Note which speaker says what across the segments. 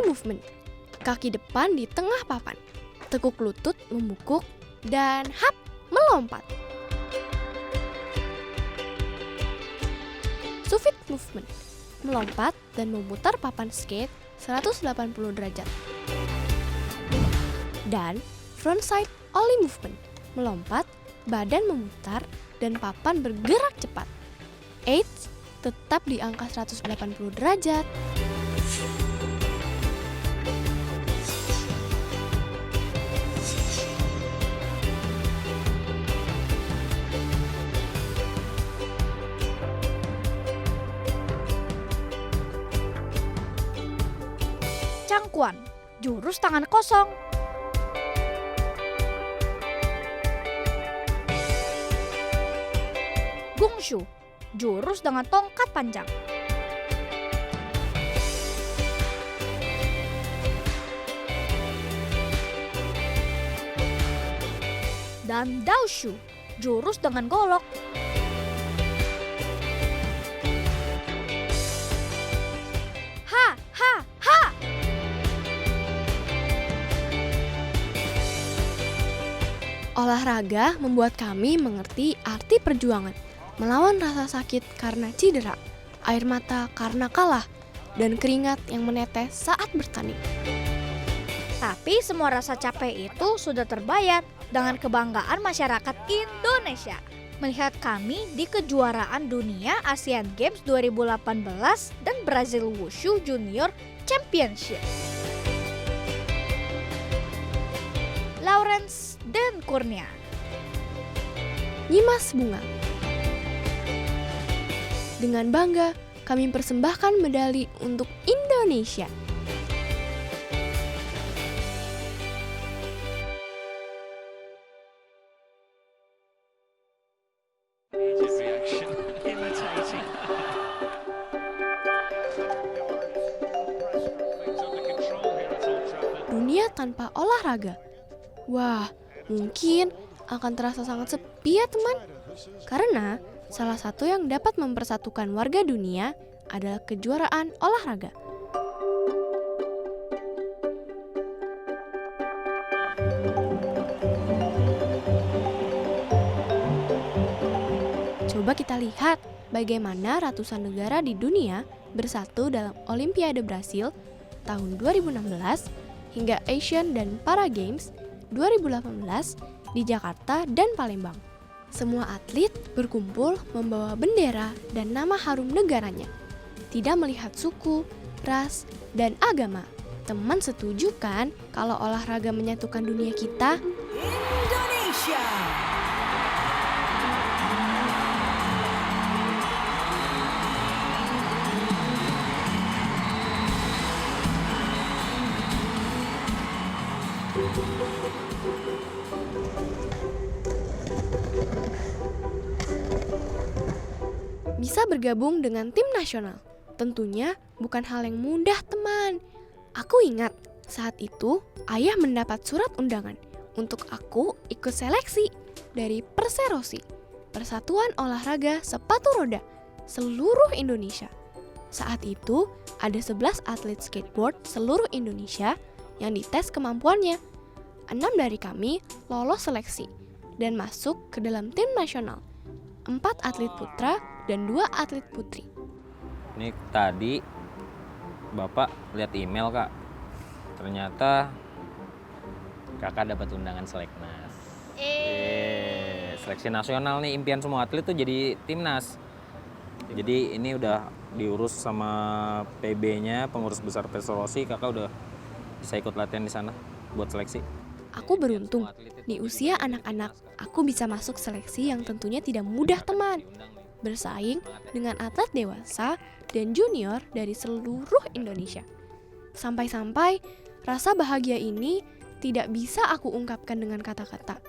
Speaker 1: movement. Kaki depan di tengah papan. Tekuk lutut membungkuk dan hap, melompat. Sufit movement. Melompat dan memutar papan skate 180 derajat. Dan frontside ollie movement. Melompat, badan memutar, dan papan bergerak cepat. Eits, tetap di angka 180 derajat.
Speaker 2: Cangkuan, jurus tangan kosong. Gungshu, jurus dengan tongkat panjang. Dan Daoshu, jurus dengan golok. Ha, ha, ha!
Speaker 1: Olahraga membuat kami mengerti arti perjuangan, melawan rasa sakit karena cedera, air mata karena kalah, dan keringat yang menetes saat bertanding.
Speaker 2: Tapi semua rasa capek itu sudah terbayar dengan kebanggaan masyarakat Indonesia melihat kami di kejuaraan dunia Asian Games 2018 dan Brazil Wushu Junior Championship. Lawrence dan Kurnia.
Speaker 1: Nyimas bunga. Dengan bangga, kami persembahkan medali untuk Indonesia. Dunia tanpa olahraga. Wah, mungkin akan terasa sangat sepi ya teman. Karena salah satu yang dapat mempersatukan warga dunia adalah kejuaraan olahraga. Coba kita lihat bagaimana ratusan negara di dunia bersatu dalam Olimpiade Brasil tahun 2016 hingga Asian dan Para Games 2018 di Jakarta dan Palembang. Semua atlet berkumpul membawa bendera dan nama harum negaranya. Tidak melihat suku, ras, dan agama. Teman setuju kan kalau olahraga menyatukan dunia kita?
Speaker 3: Indonesia.
Speaker 1: Bisa bergabung dengan tim nasional. Tentunya bukan hal yang mudah, teman. Aku ingat saat itu ayah mendapat surat undangan untuk aku ikut seleksi dari Perserosi, Persatuan Olahraga Sepatu Roda seluruh Indonesia. Saat itu ada 11 atlet skateboard seluruh Indonesia yang dites kemampuannya. 6 dari kami lolos seleksi dan masuk ke dalam tim nasional. 4 atlet putra dan 2 atlet putri.
Speaker 4: Ini tadi Bapak lihat email, Kak. Ternyata Kakak dapat undangan seleknas. Seleksi nasional nih, impian semua atlet tuh jadi timnas. Jadi ini udah diurus sama PB-nya, pengurus besar Perserosi. Kakak udah bisa ikut latihan di sana buat seleksi.
Speaker 1: Aku beruntung, di usia anak-anak, aku bisa masuk seleksi yang tentunya tidak mudah, teman. Bersaing dengan atlet dewasa dan junior dari seluruh Indonesia. Sampai-sampai rasa bahagia ini tidak bisa aku ungkapkan dengan kata-kata.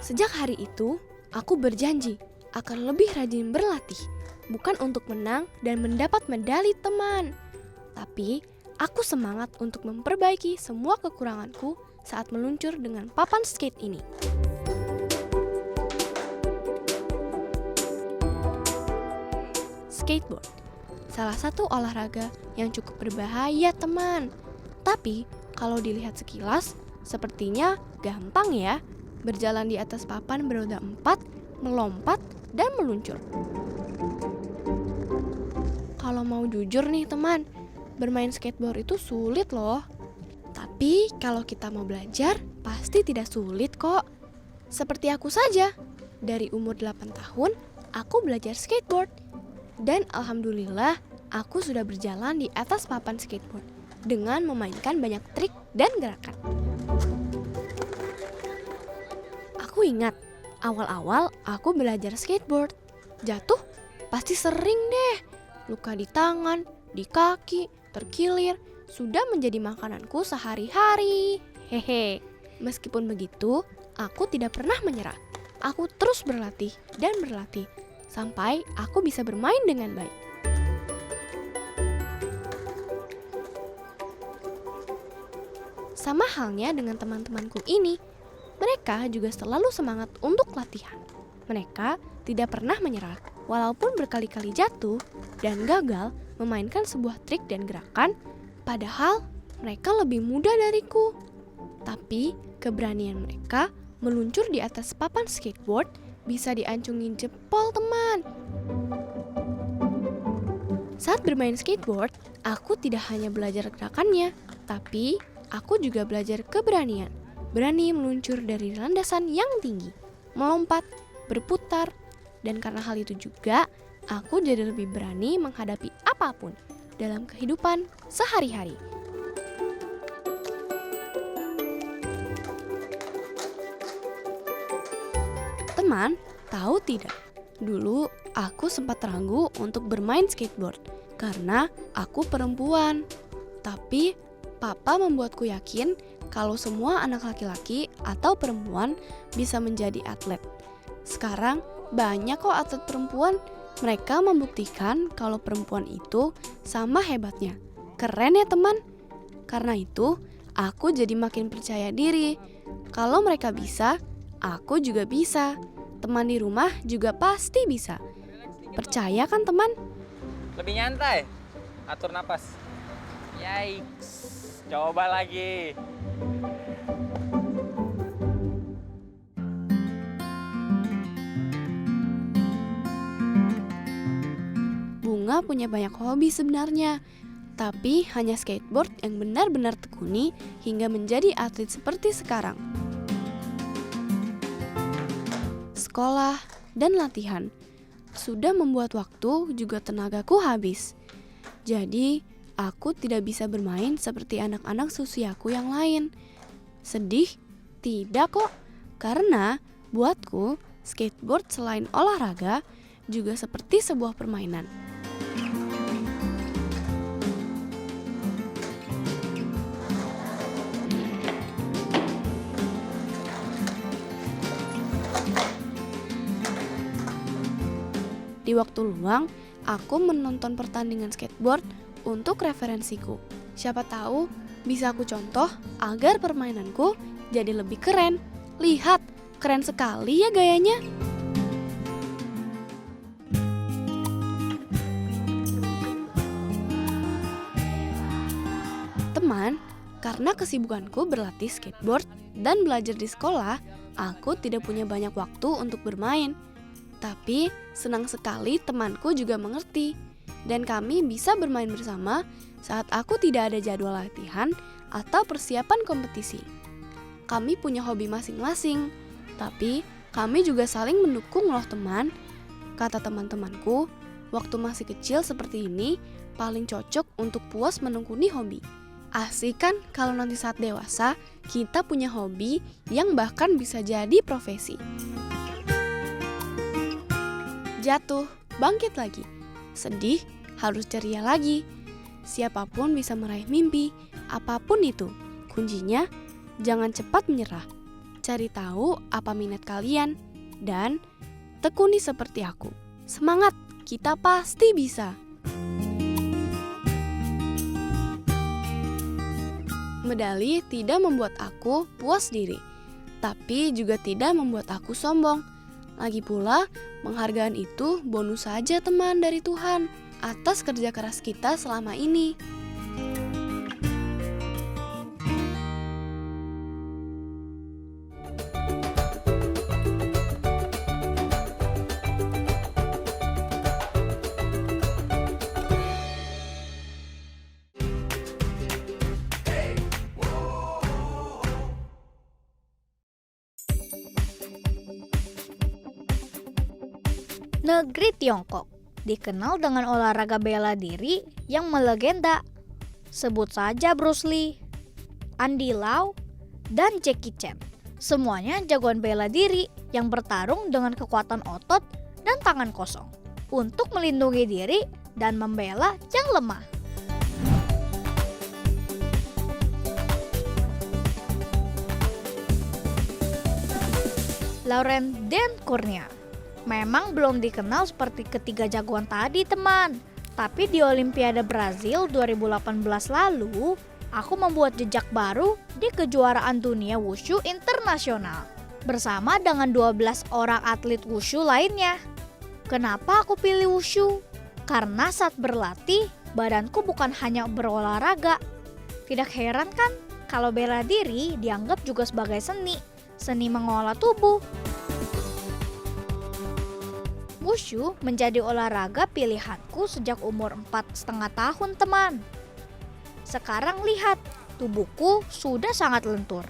Speaker 1: Sejak hari itu, aku berjanji akan lebih rajin berlatih, bukan untuk menang dan mendapat medali, teman. Tapi, aku semangat untuk memperbaiki semua kekuranganku saat meluncur dengan papan skate ini. Skateboard, salah satu olahraga yang cukup berbahaya, teman. Tapi kalau dilihat sekilas, sepertinya gampang ya berjalan di atas papan beroda 4, melompat, dan meluncur. Kalau mau jujur nih teman, bermain skateboard itu sulit loh. Tapi kalau kita mau belajar, pasti tidak sulit kok. Seperti aku saja, dari umur 8 tahun, aku belajar skateboard. Dan alhamdulillah, aku sudah berjalan di atas papan skateboard dengan memainkan banyak trik dan gerakan. Aku ingat, awal-awal aku belajar skateboard. Jatuh pasti sering deh. Luka di tangan, di kaki, terkilir, sudah menjadi makananku sehari-hari. Hehe. Meskipun begitu, aku tidak pernah menyerah. Aku terus berlatih dan berlatih sampai aku bisa bermain dengan baik. Sama halnya dengan teman-temanku ini, mereka juga selalu semangat untuk latihan. Mereka tidak pernah menyerah, walaupun berkali-kali jatuh dan gagal memainkan sebuah trik dan gerakan, padahal mereka lebih muda dariku. Tapi keberanian mereka meluncur di atas papan skateboard bisa diancungin jempol teman. Saat bermain skateboard, aku tidak hanya belajar gerakannya, tapi aku juga belajar keberanian. Berani meluncur dari landasan yang tinggi, melompat, berputar, dan karena hal itu juga, aku jadi lebih berani menghadapi apapun dalam kehidupan sehari-hari. Teman, tahu tidak? Dulu aku sempat ragu untuk bermain skateboard karena aku perempuan. Tapi papa membuatku yakin kalau semua anak laki-laki atau perempuan bisa menjadi atlet. Sekarang banyak kok atlet perempuan. Mereka membuktikan kalau perempuan itu sama hebatnya. Keren ya teman? Karena itu aku jadi makin percaya diri. Kalau mereka bisa, aku juga bisa. Teman di rumah juga pasti bisa. Percaya kan teman?
Speaker 4: Lebih nyantai. Atur napas. Yikes. Coba lagi.
Speaker 1: Bunga punya banyak hobi sebenarnya, tapi hanya skateboard yang benar-benar tekuni hingga menjadi atlet seperti sekarang. Sekolah dan latihan sudah membuat waktu juga tenagaku habis. Jadi, aku tidak bisa bermain seperti anak-anak seusiaku yang lain. Sedih? Tidak kok, karena buatku skateboard selain olahraga juga seperti sebuah permainan. Di waktu luang, aku menonton pertandingan skateboard untuk referensiku. Siapa tahu bisa aku contoh agar permainanku jadi lebih keren. Lihat, keren sekali ya gayanya. Teman, karena kesibukanku berlatih skateboard dan belajar di sekolah, aku tidak punya banyak waktu untuk bermain. Tapi senang sekali temanku juga mengerti dan kami bisa bermain bersama saat aku tidak ada jadwal latihan atau persiapan kompetisi. Kami punya hobi masing-masing, tapi kami juga saling mendukung loh teman. Kata teman-temanku, waktu masih kecil seperti ini paling cocok untuk puas menekuni hobi. Asik kan kalau nanti saat dewasa kita punya hobi yang bahkan bisa jadi profesi. Jatuh, bangkit lagi. Sedih, harus ceria lagi. Siapapun bisa meraih mimpi, apapun itu. Kuncinya, jangan cepat menyerah. Cari tahu apa minat kalian, dan tekuni seperti aku. Semangat, kita pasti bisa. Medali tidak membuat aku puas diri, tapi juga tidak membuat aku sombong. Lagi pula, penghargaan itu bonus saja teman dari Tuhan atas kerja keras kita selama ini.
Speaker 2: Negeri Tiongkok dikenal dengan olahraga bela diri yang melegenda. Sebut saja Bruce Lee, Andy Lau, dan Jackie Chan. Semuanya jagoan bela diri yang bertarung dengan kekuatan otot dan tangan kosong untuk melindungi diri dan membela yang lemah. Laurent Dan Kurnia memang belum dikenal seperti ketiga jagoan tadi, teman. Tapi di Olimpiade Brazil 2018 lalu, aku membuat jejak baru di kejuaraan dunia wushu internasional bersama dengan 12 orang atlet wushu lainnya. Kenapa aku pilih wushu? Karena saat berlatih, badanku bukan hanya berolahraga. Tidak heran kan kalau bela diri dianggap juga sebagai seni mengolah tubuh. Wushu menjadi olahraga pilihanku sejak umur 4,5 tahun, teman. Sekarang lihat, tubuhku sudah sangat lentur.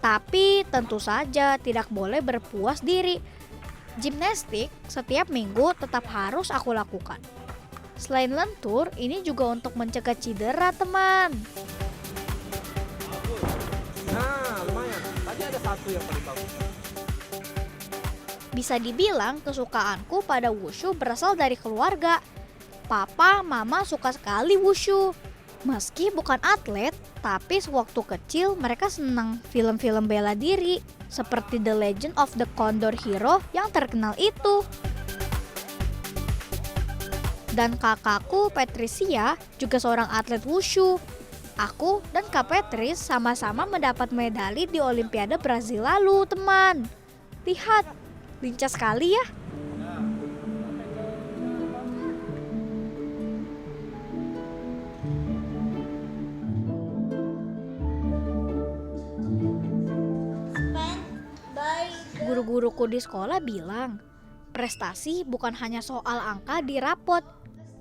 Speaker 2: Tapi tentu saja tidak boleh berpuas diri. Gimnastik setiap minggu tetap harus aku lakukan. Selain lentur, ini juga untuk mencegah cedera, teman.
Speaker 5: Nah, lumayan. Tadi ada satu yang paling bagus.
Speaker 2: Bisa dibilang kesukaanku pada wushu berasal dari keluarga. Papa, mama suka sekali wushu. Meski bukan atlet, tapi sewaktu kecil mereka senang film-film bela diri seperti The Legend of the Condor Hero yang terkenal itu. Dan kakakku Patricia juga seorang atlet wushu. Aku dan Kak Patrice sama-sama mendapat medali di Olimpiade Brazil lalu, teman. Lihat, lincah sekali ya. Guru-guruku di sekolah bilang, prestasi bukan hanya soal angka di rapot.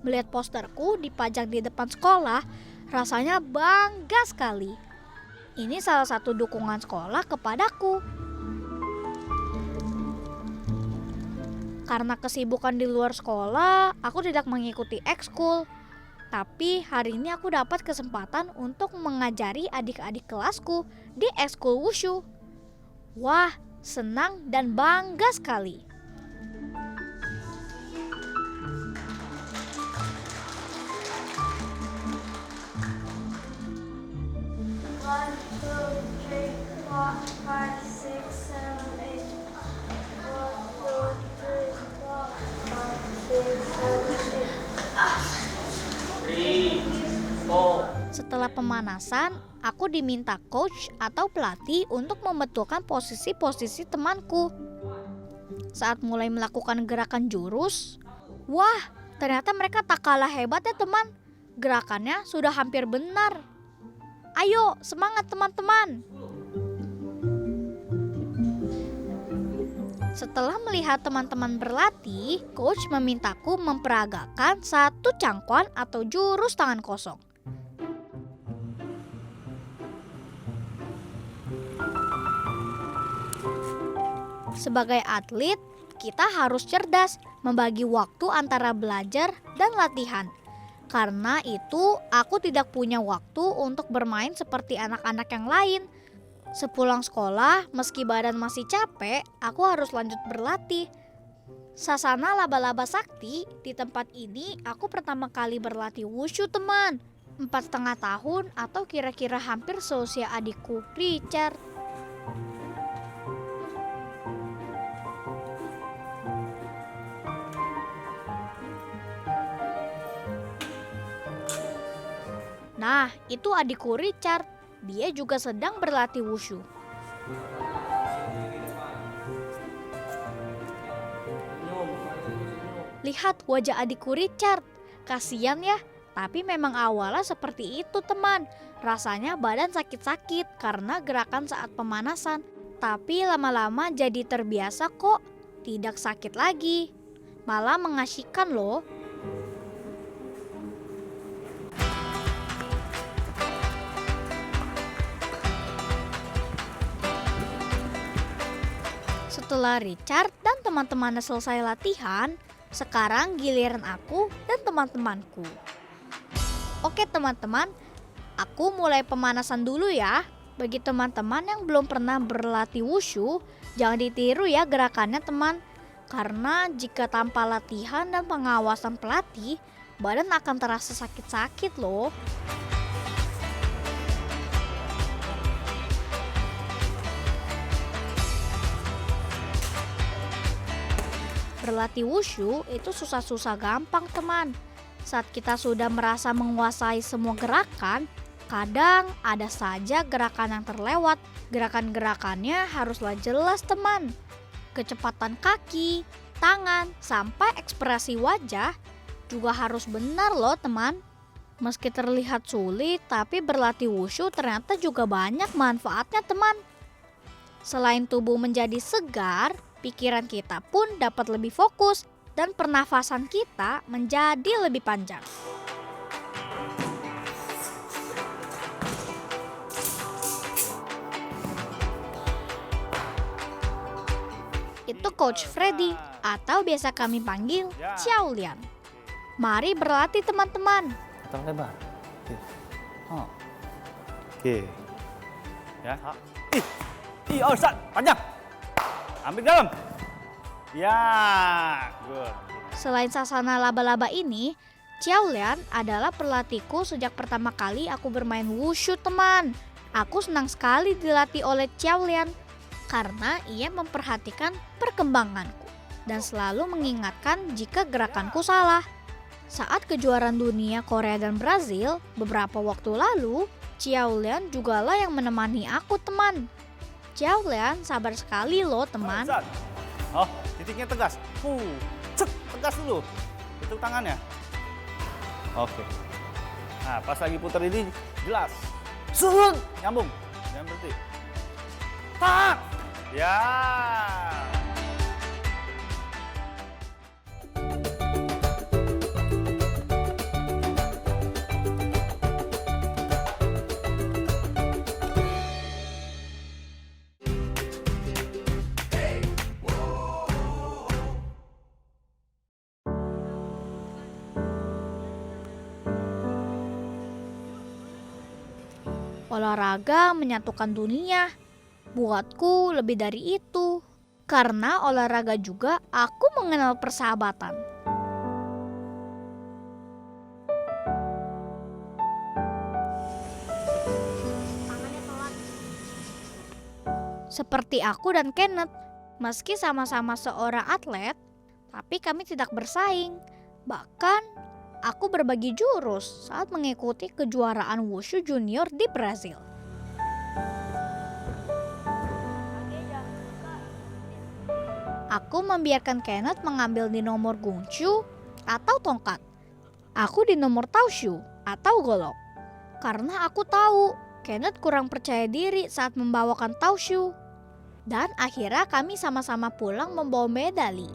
Speaker 2: Melihat posterku dipajang di depan sekolah, rasanya bangga sekali. Ini salah satu dukungan sekolah kepadaku. Karena kesibukan di luar sekolah, aku tidak mengikuti ekskul. Tapi hari ini aku dapat kesempatan untuk mengajari adik-adik kelasku di ekskul wushu. Wah, senang dan bangga sekali. Setelah pemanasan, aku diminta coach atau pelatih untuk membetulkan posisi-posisi temanku. Saat mulai melakukan gerakan jurus, wah, ternyata mereka tak kalah hebat ya, teman. Gerakannya sudah hampir benar. Ayo, semangat teman-teman. Setelah melihat teman-teman berlatih, coach memintaku memperagakan satu cangkuan atau jurus tangan kosong. Sebagai atlet, kita harus cerdas membagi waktu antara belajar dan latihan. Karena itu, aku tidak punya waktu untuk bermain seperti anak-anak yang lain. Sepulang sekolah, meski badan masih capek, aku harus lanjut berlatih. Sasana laba-laba sakti, di tempat ini aku pertama kali berlatih wushu, teman. 4,5 tahun atau kira-kira hampir seusia adikku, Richard. Nah, itu adikku Richard. Dia juga sedang berlatih wushu. Lihat wajah adikku Richard. Kasian ya, tapi memang awalnya seperti itu, teman. Rasanya badan sakit-sakit karena gerakan saat pemanasan. Tapi lama-lama jadi terbiasa kok. Tidak sakit lagi. Malah mengasyikkan loh. Setelah Richard dan teman-temannya selesai latihan, sekarang giliran aku dan teman-temanku. Oke teman-teman, aku mulai pemanasan dulu ya. Bagi teman-teman yang belum pernah berlatih wushu, jangan ditiru ya gerakannya teman. Karena jika tanpa latihan dan pengawasan pelatih, badan akan terasa sakit-sakit loh. Berlatih wushu itu susah-susah gampang teman. Saat kita sudah merasa menguasai semua gerakan, kadang ada saja gerakan yang terlewat. Gerakan-gerakannya haruslah jelas teman. Kecepatan kaki, tangan, sampai ekspresi wajah juga harus benar loh teman. Meski terlihat sulit, tapi berlatih wushu ternyata juga banyak manfaatnya teman. Selain tubuh menjadi segar, pikiran kita pun dapat lebih fokus dan pernafasan kita menjadi lebih panjang. Itu Coach Freddy atau biasa kami panggil Xiao Lian. Mari berlatih teman-teman.
Speaker 6: Datang lebar. Oke. Ya. Ih, Ustaz, panjang. Ambil dalam. Ya, good.
Speaker 2: Selain sasana laba-laba ini, Xiao Lian adalah pelatihku sejak pertama kali aku bermain wushu teman. Aku senang sekali dilatih oleh Xiao Lian karena ia memperhatikan perkembanganku dan selalu mengingatkan jika gerakanku salah. Saat kejuaraan dunia Korea dan Brazil beberapa waktu lalu, Xiao Lian jugalah yang menemani aku teman. Xiao Lian sabar sekali loh teman.
Speaker 6: Ustaz. Oh, titiknya tegas. Cek, tegas dulu. Tutup tangannya. Oke. Nah, pas lagi putar ini jelas. Nyambung. Jangan berhenti. Tak. Ya.
Speaker 2: Olahraga menyatukan dunia. Buatku lebih dari itu. Karena olahraga juga aku mengenal persahabatan. Seperti aku dan Kenneth, meski sama-sama seorang atlet, tapi kami tidak bersaing. Bahkan aku berbagi jurus saat mengikuti kejuaraan wushu junior di Brazil. Aku membiarkan Kenneth mengambil di nomor gungchu atau tongkat. Aku di nomor taoshu atau golok. Karena aku tahu Kenneth kurang percaya diri saat membawakan taoshu. Dan akhirnya kami sama-sama pulang membawa medali.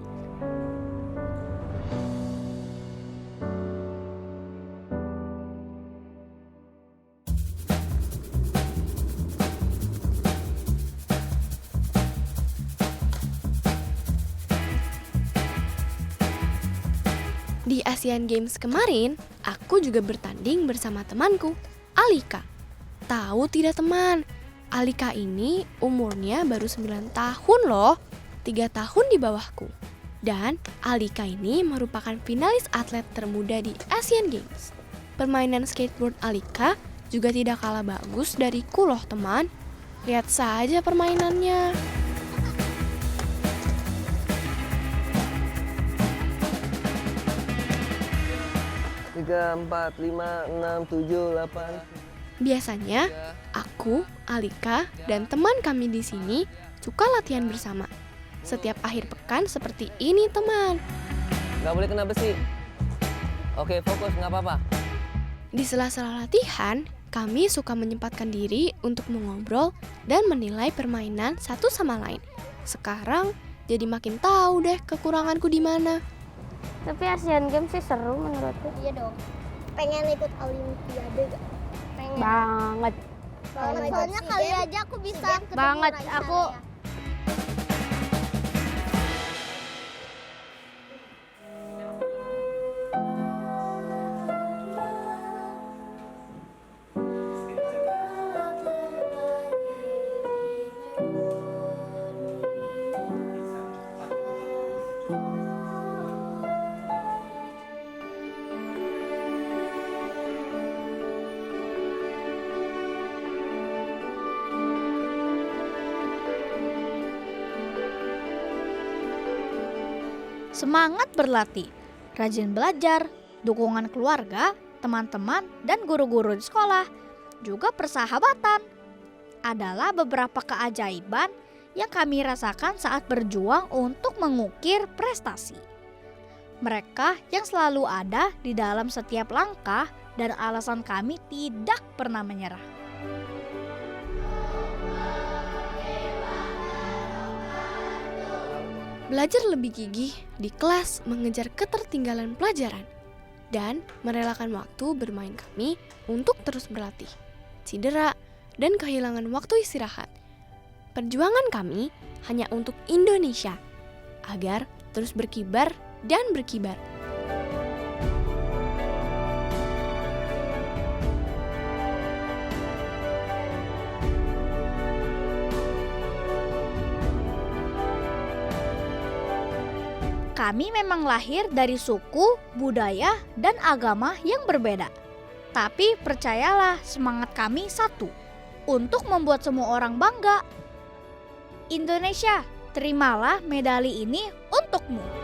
Speaker 1: Di Asian Games kemarin, aku juga bertanding bersama temanku, Alika. Tahu tidak teman, Alika ini umurnya baru 9 tahun loh, 3 tahun di bawahku. Dan Alika ini merupakan finalis atlet termuda di Asian Games. Permainan skateboard Alika juga tidak kalah bagus dariku loh teman. Lihat saja permainannya.
Speaker 5: 3, 4, 5, 6, 7, 8.
Speaker 1: Biasanya, aku, Alika, dan teman kami di sini suka latihan bersama. Setiap akhir pekan seperti ini, teman.
Speaker 5: Nggak boleh kena besi. Oke, fokus, nggak apa-apa.
Speaker 1: Di sela-sela latihan, kami suka menyempatkan diri untuk mengobrol dan menilai permainan satu sama lain. Sekarang, jadi makin tahu deh kekuranganku di mana.
Speaker 7: Tapi Asian Games sih seru menurutku.
Speaker 8: Iya dong. Pengen ikut Olimpiade gak? Pengen.
Speaker 7: Banget.
Speaker 8: Soalnya kali aja aku bisa ketemu
Speaker 7: Banget,
Speaker 8: Raisa
Speaker 7: aku
Speaker 8: ya.
Speaker 2: semangat berlatih, rajin belajar, dukungan keluarga, teman-teman, dan guru-guru di sekolah, juga persahabatan adalah beberapa keajaiban yang kami rasakan saat berjuang untuk mengukir prestasi. Mereka yang selalu ada di dalam setiap langkah dan alasan kami tidak pernah menyerah.
Speaker 1: Belajar lebih gigih di kelas mengejar ketertinggalan pelajaran dan merelakan waktu bermain kami untuk terus berlatih, cedera, dan kehilangan waktu istirahat. Perjuangan kami hanya untuk Indonesia agar terus berkibar dan berkibar.
Speaker 2: Kami memang lahir dari suku, budaya, dan agama yang berbeda. Tapi percayalah, semangat kami satu, untuk membuat semua orang bangga. Indonesia, terimalah medali ini untukmu.